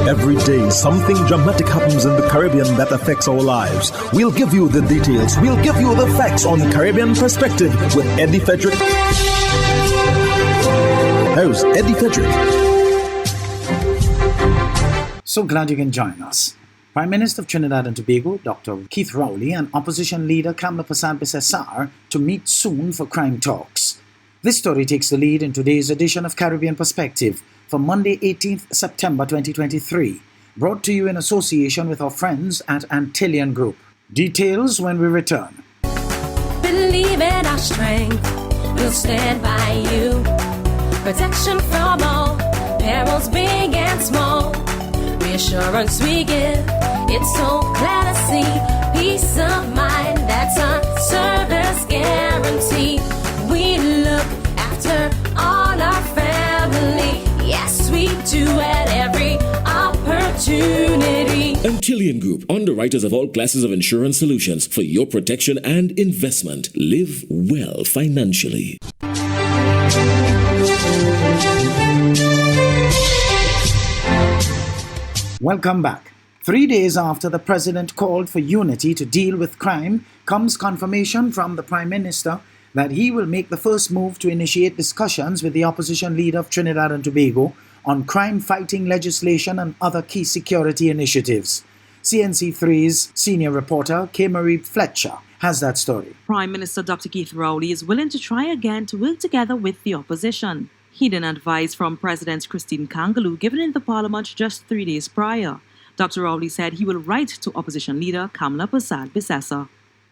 Every day, something dramatic happens in the Caribbean that affects our lives. We'll give you the details. We'll give you the facts on Caribbean Perspective with Eddie Frederick. Host Eddie Frederick. So glad you can join us. Prime Minister of Trinidad and Tobago, Dr. Keith Rowley, and opposition leader Kamla Persad-Bissessar to meet soon for crime talks. This story takes the lead in today's edition of Caribbean Perspective for Monday, 18th September 2023, brought to you in association with our friends at Antillian Group. Details when we return. Believe in our strength, we'll stand by you. Protection from all perils, big and small. Reassurance we give, it's so clear to see. Peace of mind, that's our service guarantee. We look after all our family. Yes, we do at every opportunity. Antillian Group, underwriters of all classes of insurance solutions for your protection and investment. Live well financially. Welcome back. 3 days after the President called for unity to deal with crime, comes confirmation from the Prime Minister that he will make the first move to initiate discussions with the opposition leader of Trinidad and Tobago on crime-fighting legislation and other key security initiatives. CNC3's senior reporter, K. Marie Fletcher, has that story. Prime Minister Dr. Keith Rowley is willing to try again to work together with the opposition. Heeding advice from President Christine Kangaloo given in the Parliament just 3 days prior. Dr. Rowley said he will write to opposition leader Kamla Persad-Bissessar.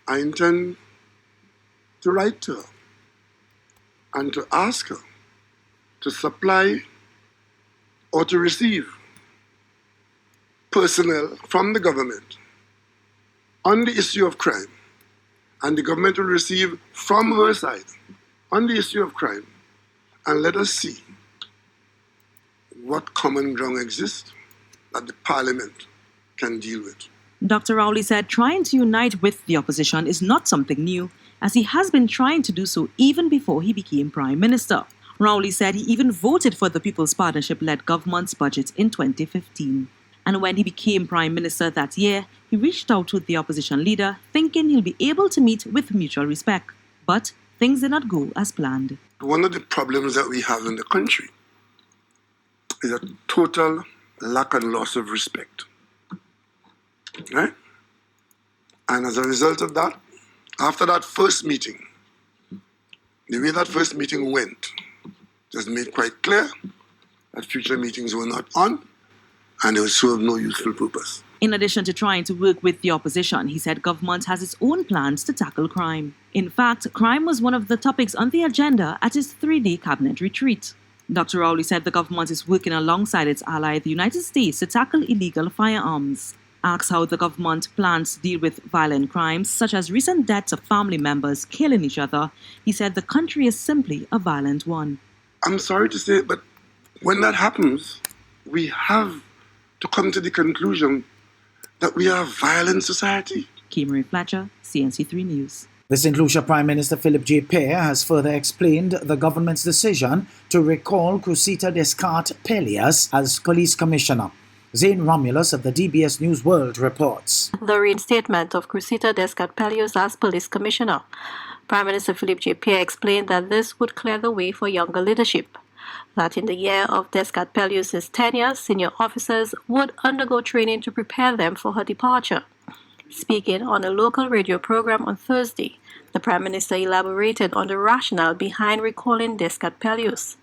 I intend to write to her and to ask her to supply or to receive personnel from the government on the issue of crime, and the government will receive from her side on the issue of crime, and let us see what common ground exists that the Parliament can deal with. Dr. Rowley said trying to unite with the opposition is not something new, as he has been trying to do so even before he became Prime Minister. Rowley said he even voted for the People's Partnership-led government's budget in 2015. And when he became Prime Minister that year, he reached out to the opposition leader, thinking he'll be able to meet with mutual respect. But things did not go as planned. One of the problems that we have in the country is a total lack and loss of respect. Right? And as a result of that, after that first meeting, the way that first meeting went just made quite clear that future meetings were not on and they would serve no useful purpose. In addition to trying to work with the opposition, he said government has its own plans to tackle crime. In fact, crime was one of the topics on the agenda at his 3-day cabinet retreat. Dr. Rowley said the government is working alongside its ally, the United States, to tackle illegal firearms. Asked how the government plans to deal with violent crimes, such as recent deaths of family members killing each other, he said the country is simply a violent one. I'm sorry to say it, but when that happens, we have to come to the conclusion that we are a violent society. K. Marie Fletcher, CNC3 News. The St. Lucia Prime Minister Philip J. Pear has further explained the government's decision to recall Cressida Descartes-Pelias as police commissioner. Zane Romulus of the DBS News World reports. The reinstatement of Cressida Descartes-Pelias as police commissioner. Prime Minister Philip J. Pear explained that this would clear the way for younger leadership. That in the year of Descartes-Pelias' tenure, senior officers would undergo training to prepare them for her departure. Speaking on a local radio program on Thursday, the Prime Minister elaborated on the rationale behind recalling Descartes-Pelias.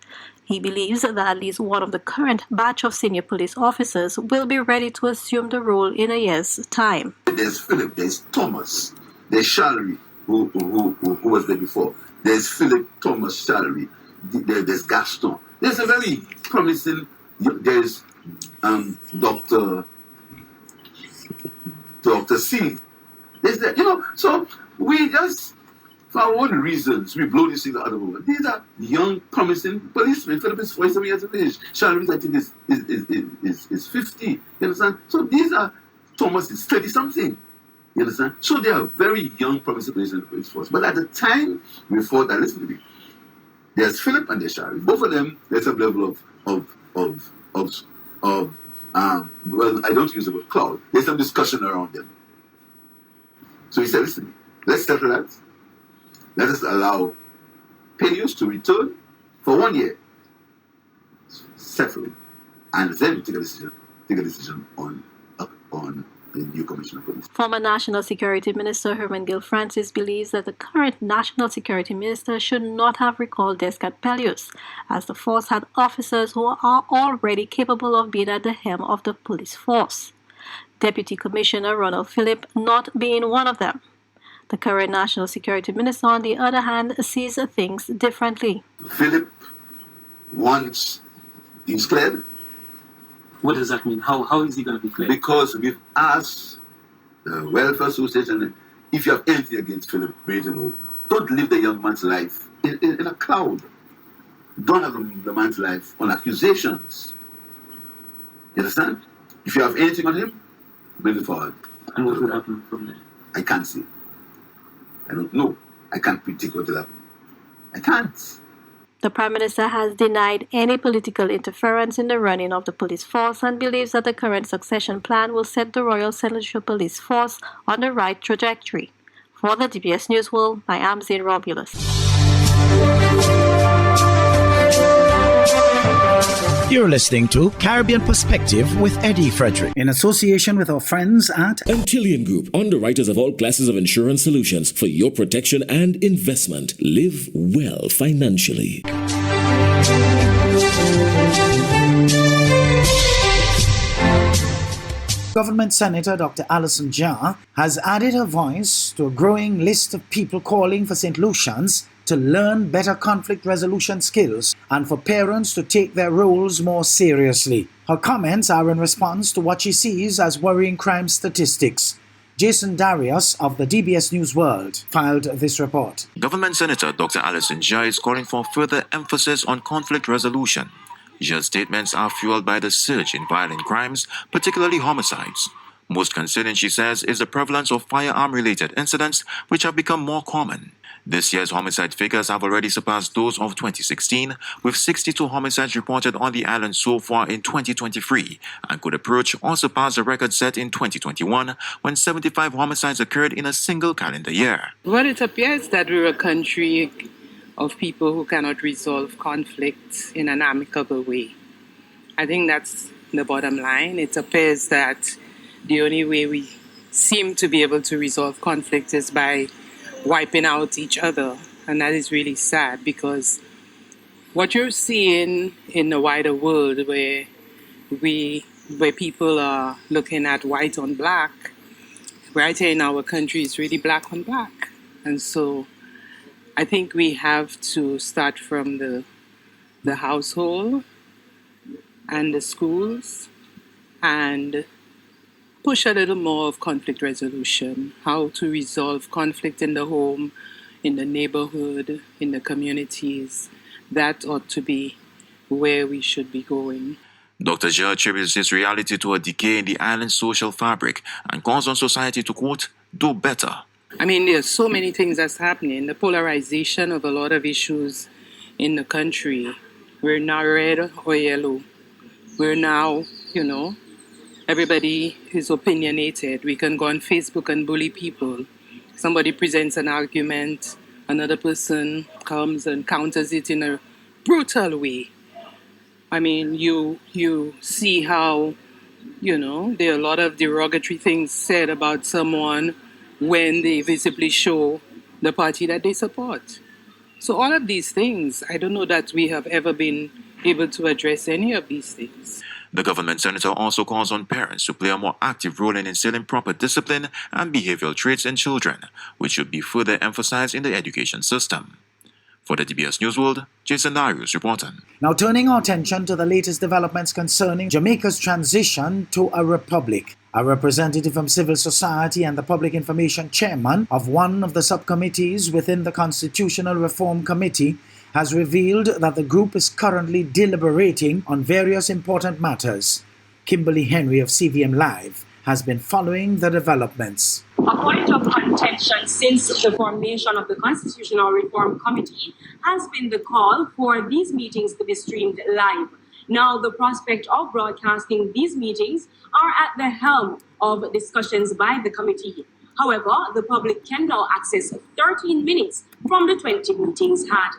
He believes that at least one of the current batch of senior police officers will be ready to assume the role in a year's time. There's Philip, there's Thomas, there's Shallery, who was there before. There's Philip, Thomas, Shallery, there's Gaston. There's a very promising, there's Dr. C. There's that, so we just, for our own reasons, we blow this thing out of the world. These are young, promising policemen. Philip is 47 years of age. Shallery, I think, is 50. You understand? So these are, Thomas is 30-something. You understand? So they are very young, promising policemen in the police force. But at the time, we thought that, listen to me, there's Philip and there's Shallery. Both of them, there's a level of well, I don't use the word cloud. There's some discussion around them. So he said, listen, let's settle that. Let us allow payers to return for 1 year. Settle. And then we take a decision on the new commissioner of police. Former National Security Minister Herman Gill Francis believes that the current National Security Minister should not have recalled Descat Pelius, as the force had officers who are already capable of being at the helm of the police force. Deputy Commissioner Ronald Phillip not being one of them. The current National Security Minister, on the other hand, sees things differently. Phillip wants things cleared. What does that mean? How is he going to be cleared? Because we've asked the Welfare Association, if you have anything against Philip Braden, don't live the young man's life in a cloud. Don't have the man's life on accusations. You understand? If you have anything on him, bring it forward. And what will happen from there? I can't say. I don't know. I can't predict what will happen. I can't. The Prime Minister has denied any political interference in the running of the police force and believes that the current succession plan will set the Royal Central Police Force on the right trajectory. For the DBS News World, I am Zane Romulus. You're listening to Caribbean Perspective with Eddie Frederick, in association with our friends at Antillean Group, underwriters of all classes of insurance solutions for your protection and investment. Live well financially. Government Senator Dr. Alison Jarr has added her voice to a growing list of people calling for St. Lucians to learn better conflict resolution skills and for parents to take their roles more seriously. Her comments are in response to what she sees as worrying crime statistics. Jason Darius of the DBS News World filed this report. Government Senator Dr. Alison Jarr is calling for further emphasis on conflict resolution. Jarr's statements are fueled by the surge in violent crimes, particularly homicides. Most concerning, she says, is the prevalence of firearm-related incidents, which have become more common. This year's homicide figures have already surpassed those of 2016, with 62 homicides reported on the island so far in 2023, and could approach or surpass the record set in 2021, when 75 homicides occurred in a single calendar year. Well, it appears that we're a country of people who cannot resolve conflict in an amicable way. I think that's the bottom line. It appears that the only way we seem to be able to resolve conflict is by wiping out each other, and that is really sad, because what you're seeing in the wider world where people are looking at white on black, right here in our country is really black on black. And so I think we have to start from the household and the schools and push a little more of conflict resolution, how to resolve conflict in the home, in the neighborhood, in the communities. That ought to be where we should be going. Dr. Jarr attributes this reality to a decay in the island's social fabric and calls on society to, quote, do better. I mean, there's so many things that's happening. The polarization of a lot of issues in the country. We're now red or yellow. We're now, everybody is opinionated. We can go on Facebook and bully people. Somebody presents an argument, another person comes and counters it in a brutal way. I mean, you see how, there are a lot of derogatory things said about someone when they visibly show the party that they support. So all of these things, I don't know that we have ever been able to address any of these things. The government senator also calls on parents to play a more active role in instilling proper discipline and behavioral traits in children, which should be further emphasized in the education system. For the DBS News World, Jason Darius reporting. Now turning our attention to the latest developments concerning Jamaica's transition to a republic. A representative from civil society and the Public Information Chairman of one of the subcommittees within the Constitutional Reform Committee has revealed that the group is currently deliberating on various important matters. Kimberly Henry of CVM Live has been following the developments. A point of contention since the formation of the Constitutional Reform Committee has been the call for these meetings to be streamed live. Now, the prospect of broadcasting these meetings are at the helm of discussions by the committee. However, the public can now access 13 minutes from the 20 meetings had.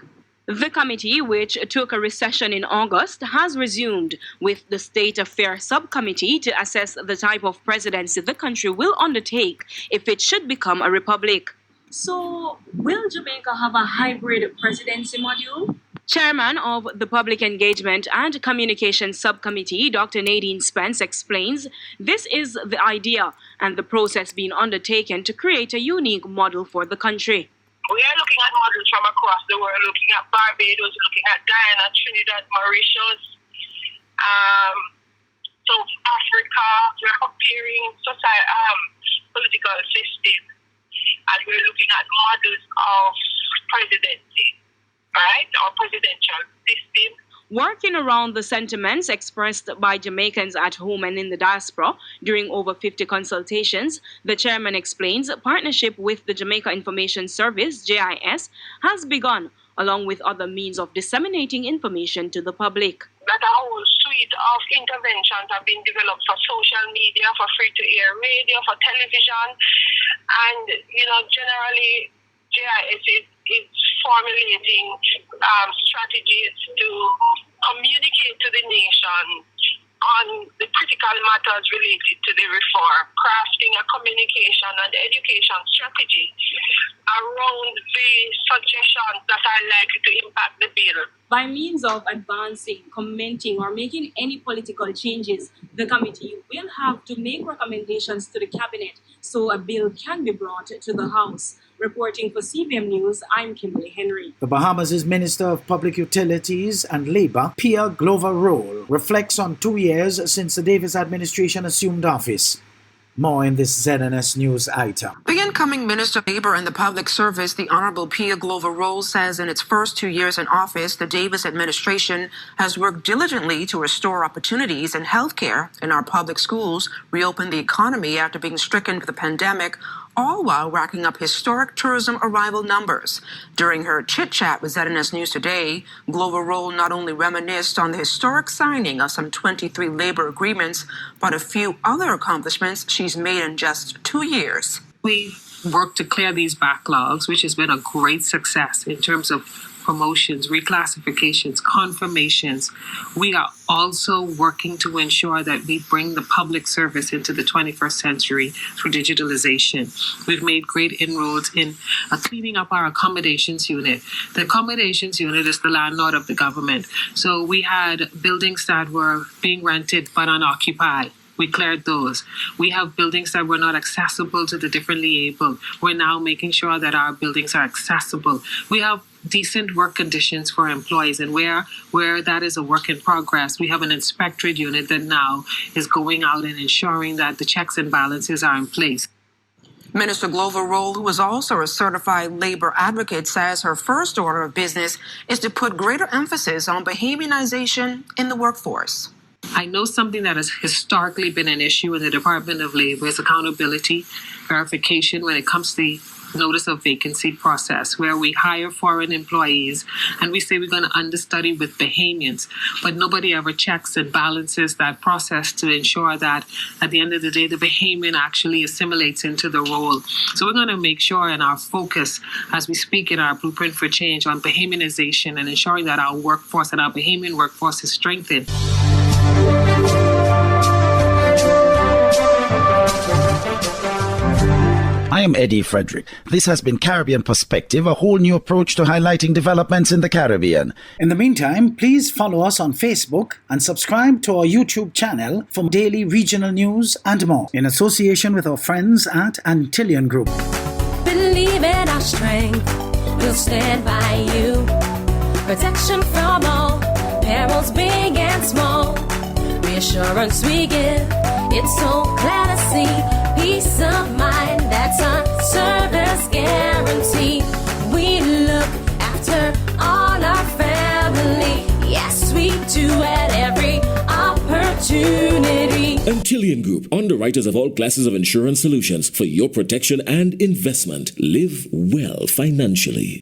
The committee, which took a recession in August, has resumed with the State Affairs Subcommittee to assess the type of presidency the country will undertake if it should become a republic. So, will Jamaica have a hybrid presidency module? Chairman of the Public Engagement and Communications Subcommittee, Dr. Nadine Spence, explains this is the idea and the process being undertaken to create a unique model for the country. We are looking at models from across the world, looking at Barbados, looking at Guyana, Trinidad, Mauritius, South Africa. We're comparing political systems, and we're looking at models of presidency, right, or presidential system. Working around the sentiments expressed by Jamaicans at home and in the diaspora during over 50 consultations, the chairman explains a partnership with the Jamaica Information Service, JIS, has begun, along with other means of disseminating information to the public. That a whole suite of interventions have been developed for social media, for free-to-air radio, for television, and, generally JIS is formulating strategies to communicate to the nation on the critical matters related to the reform, crafting a communication and education strategy around the suggestions that are likely to impact the bill. By means of advancing, commenting, or making any political changes, the committee will have to make recommendations to the cabinet so a bill can be brought to the House. Reporting for CBM News, I'm Kimberly Henry. The Bahamas' Minister of Public Utilities and Labour, Pierre Glover Roll, reflects on 2 years since the Davis administration assumed office. More in this ZNS News item. The incoming Minister of Labour and the Public Service, the Honourable Pierre Glover Roll, says in its first 2 years in office, the Davis administration has worked diligently to restore opportunities in healthcare in our public schools, reopen the economy after being stricken with the pandemic, all while racking up historic tourism arrival numbers. During her chit-chat with ZNS News Today, Glover Roll not only reminisced on the historic signing of some 23 labor agreements, but a few other accomplishments she's made in just 2 years. We worked to clear these backlogs, which has been a great success in terms of promotions, reclassifications, confirmations. We are also working to ensure that we bring the public service into the 21st century through digitalization. We've made great inroads in cleaning up our accommodations unit. The accommodations unit is the landlord of the government. So we had buildings that were being rented but unoccupied. We cleared those. We have buildings that were not accessible to the differently able. We're now making sure that our buildings are accessible. We have decent work conditions for employees, and where that is a work in progress, we have an inspectorate unit that now is going out and ensuring that the checks and balances are in place. Minister Glover Roll, who is also a certified labor advocate, says her first order of business is to put greater emphasis on behavioralization in the workforce. I know something that has historically been an issue in the Department of Labor is accountability, verification when it comes to the notice of vacancy process, where we hire foreign employees and we say we're going to understudy with Bahamians, but nobody ever checks and balances that process to ensure that at the end of the day, the Bahamian actually assimilates into the role. So we're going to make sure in our focus as we speak in our Blueprint for Change on Bahamianization and ensuring that our workforce and our Bahamian workforce is strengthened. I am Eddie Frederick. This has been Caribbean Perspective, a whole new approach to highlighting developments in the Caribbean. In the meantime, please follow us on Facebook and subscribe to our YouTube channel for daily regional news and more, in association with our friends at Antillian Group. Believe in our strength, we'll stand by you. Protection from all perils, big and small. Reassurance we give, it's so clear to see. Peace of mind, that's our service guarantee. We look after all our family. Yes, we do at every opportunity. Antillian Group, underwriters of all classes of insurance solutions for your protection and investment. Live well financially.